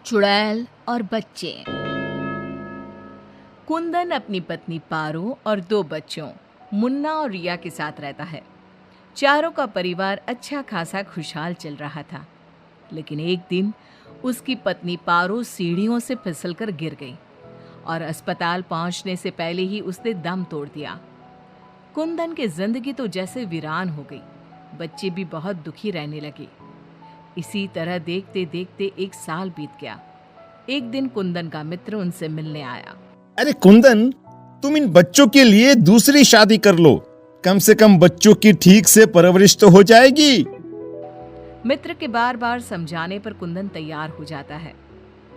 चुड़ैल और बच्चे। कुंदन अपनी पत्नी पारो और दो बच्चों मुन्ना और रिया के साथ रहता है। चारों का परिवार अच्छा खासा खुशहाल चल रहा था, लेकिन एक दिन उसकी पत्नी पारो सीढ़ियों से फिसलकर गिर गई और अस्पताल पहुंचने से पहले ही उसने दम तोड़ दिया। कुंदन की जिंदगी तो जैसे वीरान हो गई। बच्चे भी बहुत दुखी रहने लगे। इसी तरह देखते देखते एक साल बीत गया। एक दिन कुंदन का मित्र उनसे मिलने आया। अरे कुंदन, तुम इन बच्चों के लिए दूसरी शादी कर लो। कम से कम बच्चों की ठीक से परवरिश तो हो जाएगी। मित्र के बार बार समझाने पर कुंदन तैयार हो जाता है।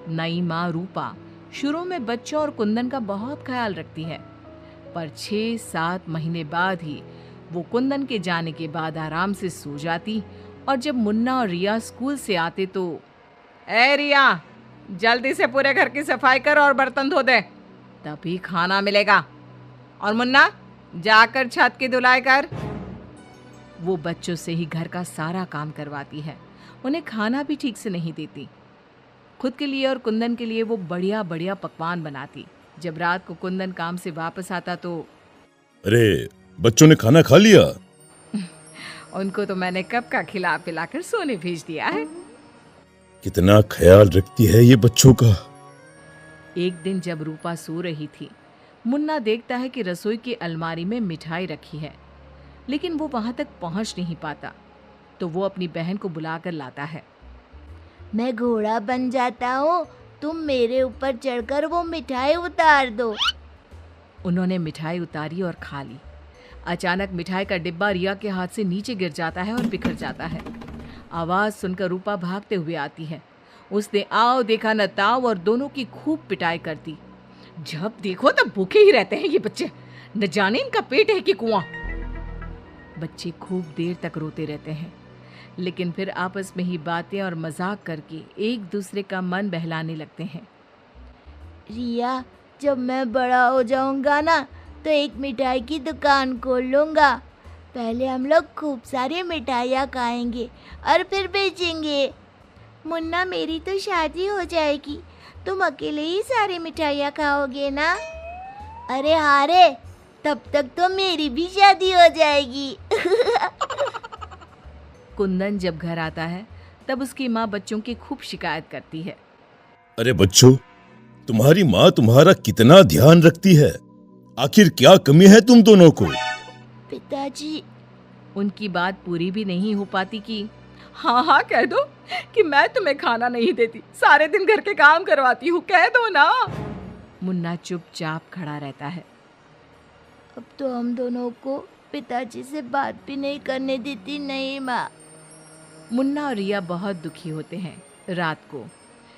नई माँ रूपा शुरू में बच्चों और कुंदन का बहुत ख्याल रखती है, पर 6-7 महीने बाद ही वो कुंदन के जाने के बाद आराम से सो जाती। और जब मुन्ना और रिया स्कूल से आते तो, ए रिया, जल्दी से पूरे घर की सफाई कर और बर्तन धो दे, तभी खाना मिलेगा। और मुन्ना, जाकर छत की धुलाई कर। वो बच्चों से ही घर का सारा काम करवाती है। उन्हें खाना भी ठीक से नहीं देती। खुद के लिए और कुंदन के लिए वो बढ़िया बढ़िया पकवान बनाती। जब रात को कुंदन काम से वापस आता तो, अरे, बच्चों ने खाना खा लिया? उनको तो मैंने कब का खिला पिलाकर सोने भेज दिया है। कितना ख्याल रखती है ये बच्चों का। एक दिन जब रूपा सो रही थी, मुन्ना देखता है कि रसोई की अलमारी में मिठाई रखी है, लेकिन वो वहां तक पहुंच नहीं पाता। तो वो अपनी बहन को बुलाकर लाता है। मैं घोड़ा बन जाता हूँ, तुम मेरे ऊपर चढ़कर वो मिठाई उतार दो। उन्होंने मिठाई उतारी और खा ली। अचानक मिठाई का डिब्बा रिया के हाथ से नीचे गिर जाता है और बिखर जाता है। आवाज सुनकर रूपा भागते हुए आती है। उसने आओ देखा न ताव और दोनों की खूब पिटाई कर दी। जब देखो तब भूखे ही रहते हैं ये बच्चे, न जाने इनका पेट है कि कुआं। बच्चे खूब देर तक रोते रहते हैं, लेकिन फिर आपस में ही बातें और मजाक करके एक दूसरे का मन बहलाने लगते हैं। रिया, जब मैं बड़ा हो जाऊंगा ना तो एक मिठाई की दुकान खोल लूंगा। पहले हम लोग खूब सारी मिठाइयाँ खाएंगे और फिर बेचेंगे। मुन्ना, मेरी तो शादी हो जाएगी, तुम अकेले ही सारी मिठाइयाँ खाओगे ना? अरे हाँ रे, तब तक तो मेरी भी शादी हो जाएगी। कुंदन जब घर आता है तब उसकी माँ बच्चों की खूब शिकायत करती है। अरे बच्चों, तुम्हारी माँ तुम्हारा कितना ध्यान रखती है। आखिर क्या कमी है तुम दोनों को? पिताजी, उनकी बात पूरी भी नहीं हो पाती कि हाँ हाँ कह दो कि मैं तुम्हें खाना नहीं देती, सारे दिन घर के काम करवाती हूँ, कह दो ना। मुन्ना चुपचाप खड़ा रहता है। अब तो हम दोनों को पिताजी से बात भी नहीं करने देती। नहीं माँ। मुन्ना और रिया बहुत दुखी होते हैं। रात को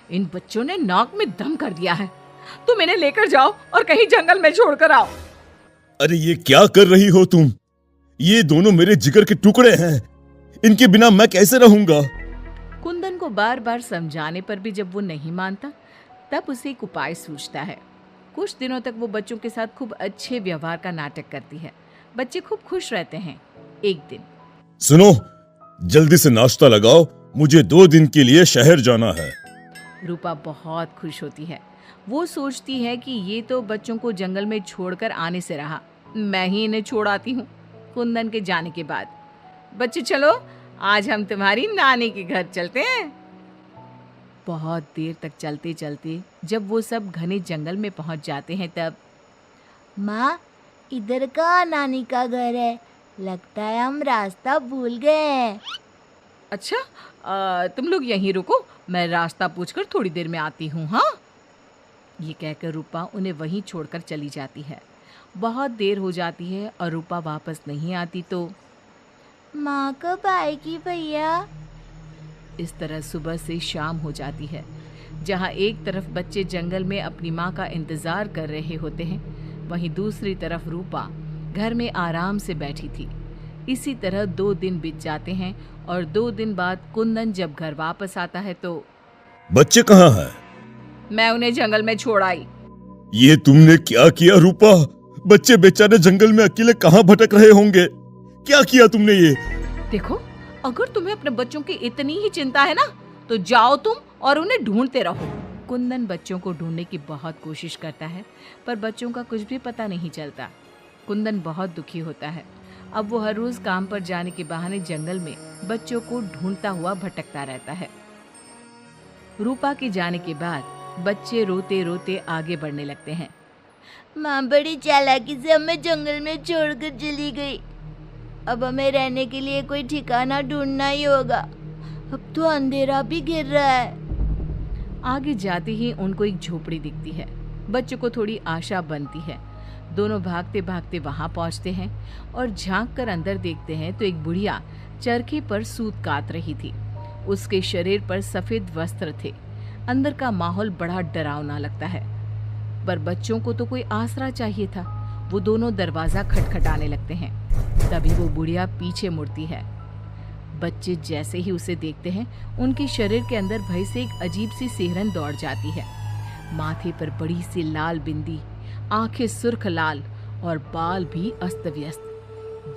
इन बच्चों ने नाक में दम कर दिया है, तुम इन्हें लेकर जाओ और कहीं जंगल में छोड़कर आओ। अरे ये क्या कर रही हो तुम? ये दोनों मेरे जिगर के टुकड़े हैं, इनके बिना मैं कैसे रहूंगा? कुंदन को बार बार समझाने पर भी जब वो नहीं मानता, तब उसे एक उपाय सूझता है। कुछ दिनों तक वो बच्चों के साथ खूब अच्छे व्यवहार का नाटक करती है। बच्चे खूब खुश रहते हैं। एक दिन, सुनो, जल्दी से नाश्ता लगाओ, मुझे 2 दिन के लिए शहर जाना है। रूपा बहुत खुश होती है। वो सोचती है कि ये तो बच्चों को जंगल में छोड़कर आने से रहा, मैं ही इन्हें छोड़ आती हूँ। कुंदन के जाने के बाद, बच्चे चलो, आज हम तुम्हारी नानी के घर चलते हैं। बहुत देर तक चलते चलते जब वो सब घने जंगल में पहुंच जाते हैं तब, माँ, इधर का नानी का घर है, लगता है हम रास्ता भूल गए हैं। अच्छा, तुम लोग यहीं रुको, मैं रास्ता पूछकर थोड़ी देर में आती हूँ। हाँ, ये कहकर रूपा उन्हें वहीं छोड़कर चली जाती है। बहुत देर हो जाती है और रूपा वापस नहीं आती तो, माँ कब आएगी भैया? इस तरह सुबह से शाम हो जाती है। जहाँ एक तरफ बच्चे जंगल में अपनी माँ का इंतजार कर रहे होते हैं, वहीं दूसरी तरफ रूपा घर में आराम से बैठी थी। इसी तरह 2 दिन बीत जाते हैं और 2 दिन बाद कुंदन जब घर वापस आता है तो, बच्चे कहाँ हैं? मैं उन्हें जंगल में छोड़ आई। ये तुमने क्या किया रूपा? बच्चे बेचारे जंगल में अकेले कहाँ भटक रहे होंगे? क्या किया तुमने ये? देखो, अगर तुम्हें अपने बच्चों की इतनी ही चिंता है ना, तो जाओ तुम और उन्हें ढूंढते रहो। कुंदन बच्चों को ढूंढने की बहुत कोशिश करता है, पर बच्चों का कुछ भी पता नहीं चलता। कुंदन बहुत दुखी होता है। अब वो हर रोज काम पर जाने के बहाने जंगल में बच्चों को ढूंढता हुआ भटकता रहता है। रूपा के जाने के बाद बच्चे रोते रोते आगे बढ़ने लगते हैं। माँ बड़ी चालाकी से हमें जंगल में छोड़कर चली गई। अब हमें रहने के लिए कोई ठिकाना ढूंढना ही होगा। अब तो अंधेरा भी गिर रहा है। आगे जाते ही उनको एक झोपड़ी दिखती है। बच्चों को थोड़ी आशा बनती है। दोनों भागते भागते वहां पहुंचते हैं और झांक कर अंदर देखते हैं तो एक बुढ़िया चरखे पर सूत काट रही थी। उसके शरीर पर सफेद वस्त्र थे। अंदर का माहौल बड़ा डरावना लगता है, पर बच्चों को तो कोई आसरा चाहिए था। वो दोनों दरवाजा खटखटाने लगते हैं। तभी वो बुढ़िया पीछे मुड़ती है। बच्चे जैसे ही उसे देखते हैं, उनके शरीर के अंदर भय से एक अजीब सी सिहरन दौड़ जाती है। माथे पर बड़ी सी लाल बिंदी, आंखें सुर्ख लाल और बाल भी अस्त व्यस्त।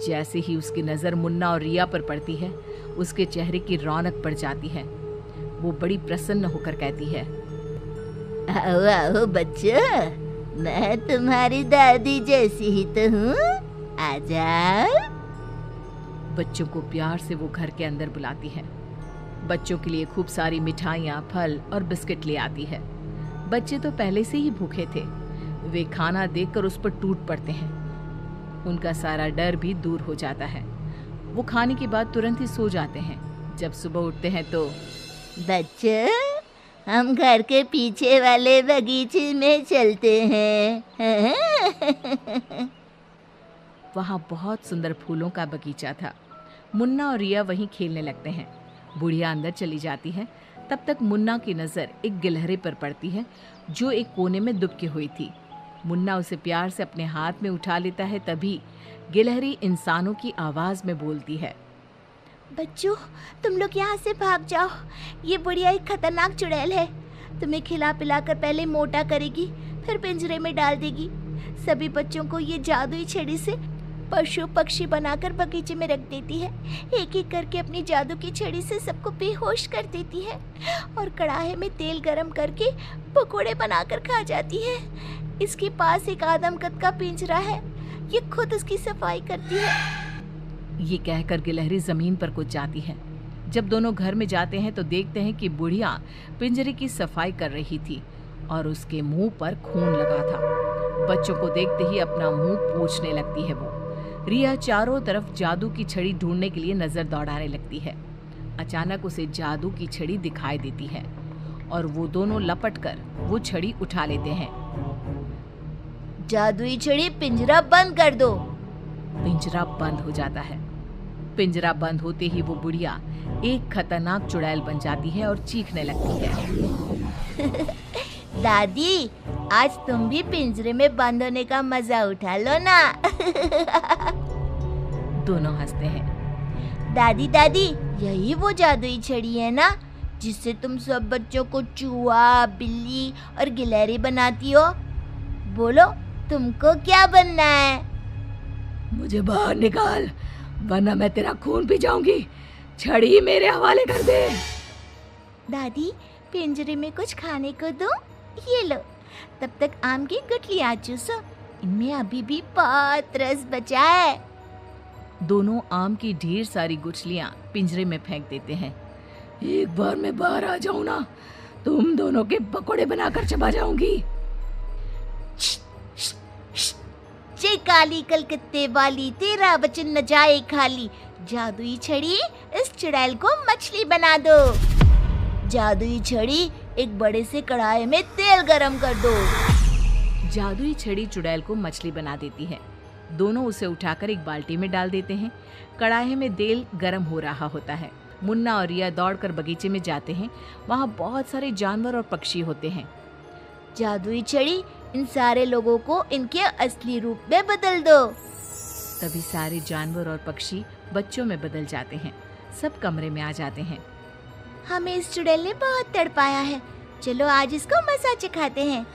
जैसे ही उसकी नजर मुन्ना और रिया पर पड़ती है, उसके चेहरे की रौनक बढ़ जाती है। वो बड़ी प्रसन्न होकर कहती है, आओ आओ बच्चों, मैं तुम्हारी दादी जैसी ही तो हूँ, आ जाओ। बच्चों को प्यार से वो घर के अंदर बुलाती है। बच्चों के लिए खूब सारी मिठाइयाँ, फल और बिस्किट ले आती है। बच्चे तो पहले से ही भूखे थे। वे खाना देखकर उस पर टूट पड़ते हैं। उनका सारा डर भी दूर हो जाता है। वो खाने के बाद तुरंत ही सो जाते हैं। जब सुबह उठते हैं तो बच्चों, हम घर के पीछे वाले बगीचे में चलते हैं। वहाँ बहुत सुंदर फूलों का बगीचा था। मुन्ना और रिया वहीं खेलने लगते हैं। बुढ़िया अंदर चली जाती है। तब तक मुन्ना की नज़र एक गिलहरी पर पड़ती है जो एक कोने में दुबकी हुई थी। मुन्ना उसे प्यार से अपने हाथ में उठा लेता है। तभी गिलहरी इंसानों की आवाज़ में बोलती है, बच्चों, तुम लोग यहाँ से भाग जाओ। ये बुढ़िया एक खतरनाक चुड़ैल है। तुम्हें खिला पिला कर पहले मोटा करेगी, फिर पिंजरे में डाल देगी। सभी बच्चों को ये जादुई छड़ी से पशु पक्षी बनाकर बगीचे में रख देती है। एक एक करके अपनी जादू की छड़ी से सबको बेहोश कर देती है और कढ़ाई में तेल गरम करके पकोड़े बनाकर खा जाती है। इसके पास एक आदमकद का पिंजरा है। ये खुद उसकी सफाई करती है। ये कहकर गिलहरी जमीन पर कूद जाती है। जब दोनों घर में जाते हैं तो देखते हैं कि बुढ़िया पिंजरे की सफाई कर रही थी और उसके मुंह पर खून लगा था। बच्चों को देखते ही अपना मुंह पोंछने लगती है वो। रिया चारों तरफ जादू की छड़ी ढूंढने के लिए नजर दौड़ाने लगती है। अचानक उसे जादू की छड़ी दिखाई देती है और वो दोनों लपटकर वो छड़ी उठा लेते हैं। जादुई छड़ी, पिंजरा बंद कर दो। पिंजरा बंद हो जाता है। पिंजरा बंद होते ही वो बुढ़िया एक खतरनाक चुड़ैल बन जाती है और चीखने लगती है। दादी, आज तुम भी पिंजरे में बंद होने का मजा उठा लो ना। दोनों हंसते हैं। दादी दादी, यही वो जादुई छड़ी है ना जिससे तुम सब बच्चों को चूहा, बिल्ली और गिलहरी बनाती हो? बोलो, तुमको क्या बनना है? मुझे बाहर निकाल, वरना मैं तेरा खून पी जाऊंगी। छड़ी मेरे हवाले कर दे। दादी, पिंजरे में कुछ खाने को दो। ये लो, तब तक आम की गुठलियां चूसो। इनमें अभी भी बहुत रस बचा है। दोनों आम की ढेर सारी गुठलियां पिंजरे में फेंक देते हैं। एक बार मैं बाहर आ जाऊं ना, तुम दोनों के पकोड़े बनाकर चबा जाऊंगी। जे काली कलकत्ते वाली, तेरा वचन न जाए खाली। जादुई छड़ी, इस चुड़ैल को मछली बना दो। जादुई छड़ी, एक बड़े से कढ़ाई में तेल गरम कर दो। जादुई छड़ी चुड़ैल को मछली बना देती है। दोनों उसे उठाकर एक बाल्टी में डाल देते हैं। कढ़ाई में तेल गरम हो रहा होता है। मुन्ना और रिया दौड़कर बगीचे में जाते हैं। वहाँ बहुत सारे जानवर और पक्षी होते हैं। जादुई छड़ी, इन सारे लोगों को इनके असली रूप में बदल दो। तभी सारे जानवर और पक्षी बच्चों में बदल जाते हैं। सब कमरे में आ जाते हैं। हमें इस चुड़ैल ने बहुत तड़पाया है, चलो आज इसको मजा चखाते हैं।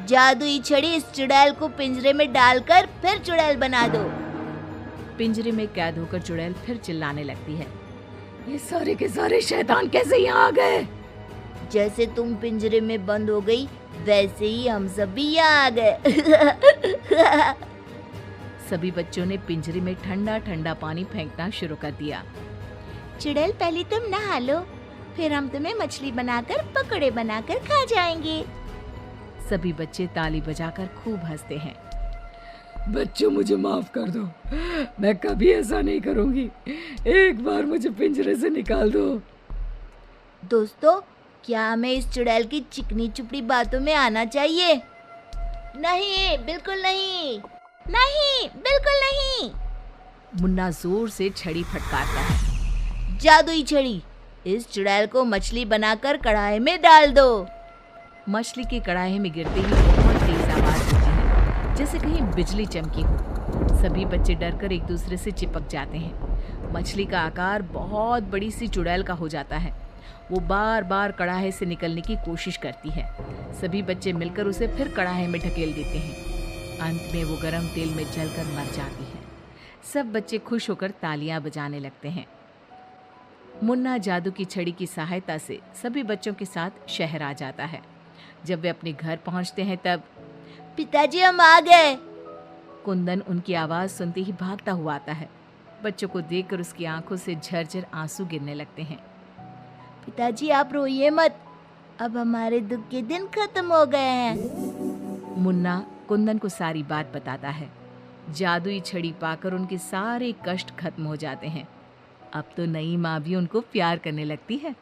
जादुई छड़ी, इस चुड़ैल को पिंजरे में डालकर फिर चुड़ैल बना दो। पिंजरे में कैद होकर चुड़ैल फिर चिल्लाने लगती है। ये सारे के सारे शैतान कैसे यहाँ आ गए? जैसे तुम पिंजरे में बंद हो गई वैसे ही हम सब भी यहाँ आ गए। सभी बच्चों ने पिंजरे में ठंडा ठंडा पानी फेंकना शुरू कर दिया। चुड़ैल पहले तुम नहा लो, फिर हम तुम्हें मछली बनाकर पकौड़े बनाकर खा जाएंगे। सभी बच्चे ताली बजाकर खूब हंसते हैं। बच्चों मुझे माफ कर दो, मैं कभी ऐसा नहीं करूंगी। एक बार मुझे पिंजरे से निकाल दो। दोस्तों, क्या हमें इस चुड़ैल की चिकनी चुपड़ी बातों में आना चाहिए? नहीं, बिल्कुल नहीं, नहीं, बिल्कुल नहीं। मुन्ना जोर से छड़ी फटकारता है। जादुई छड़ी, इस चुड़ैल को मछली बनाकर कढ़ाई में डाल दो। मछली की कढ़ाई में गिरते ही बहुत तेज आवाज होती है, जैसे कहीं बिजली चमकी हो। सभी बच्चे डरकर एक दूसरे से चिपक जाते हैं। मछली का आकार बहुत बड़ी सी चुड़ैल का हो जाता है। वो बार बार कढ़ाई से निकलने की कोशिश करती है। सभी बच्चे मिलकर उसे फिर कढ़ाई में ढकेल देते हैं। अंत में वो गर्म तेल में जलकर मर जाती है। सब बच्चे खुश होकर तालियां बजाने लगते हैं। मुन्ना जादू की छड़ी की सहायता से सभी बच्चों के साथ शहर आ जाता है। जब वे अपने घर पहुंचते हैं तब पिताजी, हम आ गए। कुंदन उनकी आवाज सुनते ही भागता हुआ आता है। बच्चों को देखकर उसकी आंखों से झरझर आंसू गिरने लगते हैं। पिताजी, आप रोइए मत, अब हमारे दुख के दिन खत्म हो गए हैं। मुन्ना कुंदन को सारी बात बताता है। जादुई छड़ी पाकर उनके सारे कष्ट खत्म हो जाते हैं। अब तो नई माँ भी उनको प्यार करने लगती है।